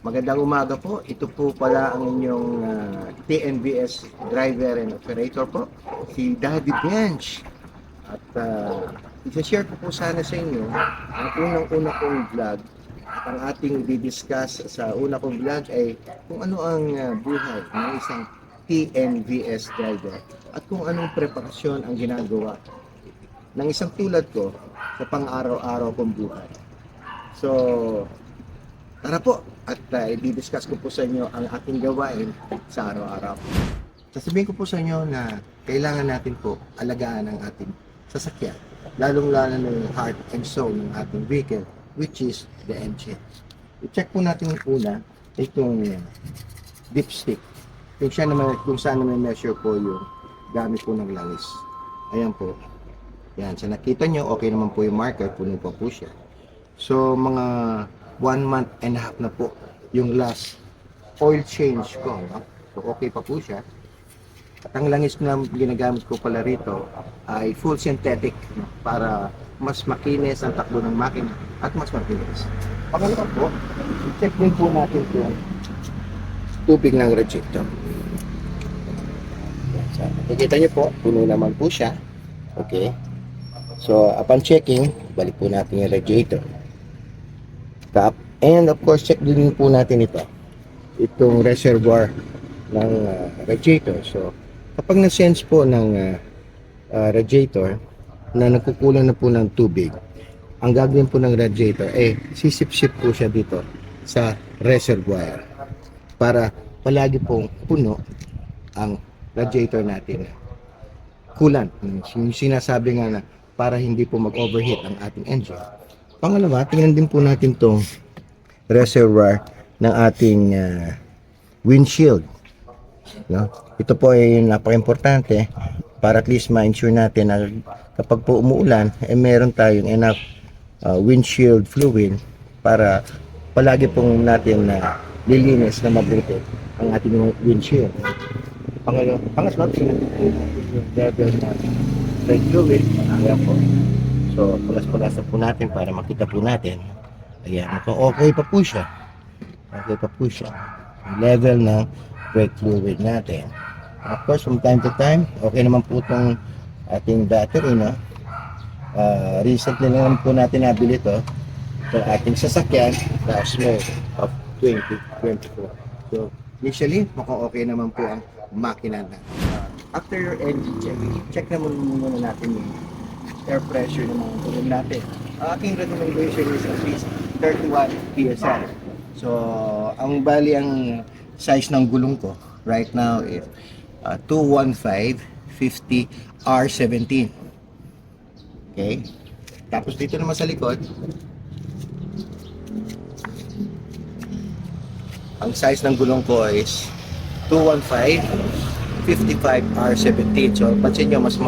Magandang umaga po. Ito po pala ang inyong TNVS driver and operator po, si Daddy Bench. At isa-share ko po sana sa inyo ang unang-una kong vlog. At ang ating didiscuss sa una kong vlog ay kung ano ang buhay ng isang TNVS driver at kung anong preparasyon ang ginagawa ng isang tulad ko sa pang-araw-araw kong buhay. So, tara po at i-discuss ko po sa inyo ang ating gawain sa araw-araw. Sasabihin ko po sa inyo na kailangan natin po alagaan ang ating sasakyan, lalong-lalo na yung heart and soul ng ating vehicle, which is the engine. I-check po natin una itong dipstick. Kung siya naman, kung saan naman measure po yung gamit po ng langis. Ayan po. Yan, sa nakita nyo, okay naman po yung marker, puno pa po siya. So, mga 1 month and a half na po yung last oil change ko. No? So, okay pa po siya. At ang langis na ginagamit ko pala rito ay full synthetic, no? Para mas makinis ang takbo ng makina at mas makinis. Pangalawa po, check din po natin yung tubig ng radiator. So, nakikita nyo po, puno naman po siya. Okay. So, upon checking, balik po natin yung radiator. Cap. And of course, check din po natin itong reservoir ng radiator. So, kapag na-sense po ng radiator na nagkukulang na po ng tubig, ang gagawin po ng radiator, sisip-sip po siya dito sa reservoir para palagi pong puno ang radiator natin. Coolant. Yung sinasabi nga na para hindi po mag-overheat ang ating engine. Pangalawa, tingnan din po natin itong reservoir ng ating windshield. No? Ito po ay napaka-importante para at least ma-ensure natin na kapag po umuulan, meron tayong enough windshield fluid para palagi pong natin na lilinis na mabuti ang ating windshield. Pangatlo, tingnan po yung level na red fluid. Ayan po. So, pulas-pulasan po natin para makita po natin. Ayan, okay pa po siya. Okay pa po siya. Level ng brake fluid natin. Of course, from time to time, okay naman po itong ating battery, no? Recently naman po natin nabili ito sa ating sasakyan last May of 2024. So, initially, mukhang okay naman po ang makina na. After your engine check naman muna natin yung air pressure ng mga gulong natin. Aking recommendation is at least 31 PSI. So, ang bali ang size ng gulong ko right now is 215/50 R17. Okay? Tapos dito naman sa likod, ang size ng gulong ko is 215/55 R17. So, pansin nyo, mas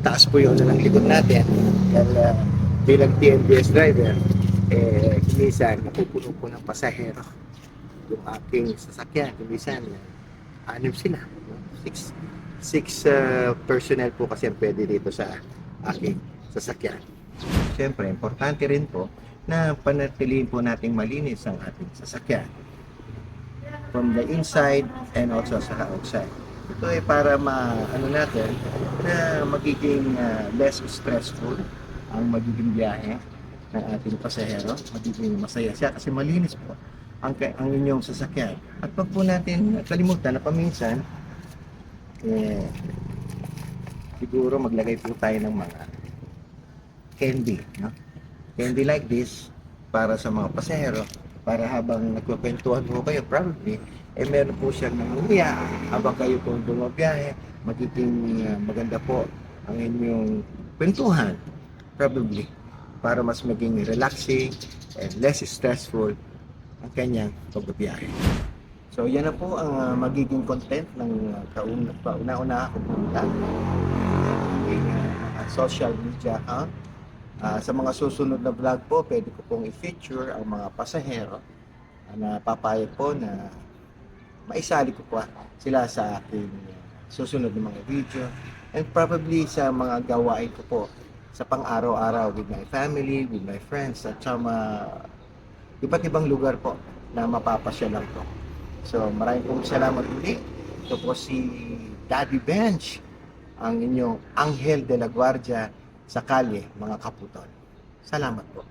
taas po yun ng likod natin. Dahil bilang TNVS driver, minsan napupuno po ng pasahero yung aking sasakyan. Minsan, 6 sila. 6 personnel po kasi ang pwede dito sa aking sasakyan. Siyempre, importante rin po na panatilihin po nating malinis ang ating sasakyan. From the inside and also sa outside. Ito ay para natin na magiging less stressful ang magiging biyahe ng ating pasahero. Magiging masaya siya kasi malinis po ang inyong sasakyan. At pag po natin kalimutan na paminsan, siguro maglagay po tayo ng mga candy, no? Candy like this para sa mga pasahero, para habang nagkukwentuhan po kayo, probably meron po siyang nanguya habang kayo po bumabiyahe, magiging maganda po ang inyong kwentuhan, probably, para mas maging relaxing and less stressful ang kanyang pagbabiyahe. So, yan na po ang magiging content ng kauna-una akong punta social media account. Sa mga susunod na vlog po, pwede ko pong i-feature ang mga pasahero na papayag po na maisali ko po sila sa aking susunod na mga video, and probably sa mga gawain ko po sa pang-araw-araw with my family, with my friends, at sa mga iba't ibang lugar po na mapapasyalan ko. So maraming pong salamat ulit. Ito po si Daddy Bench, ang inyong Anghel de la Guardia sa kalye, mga kaputon. Salamat po.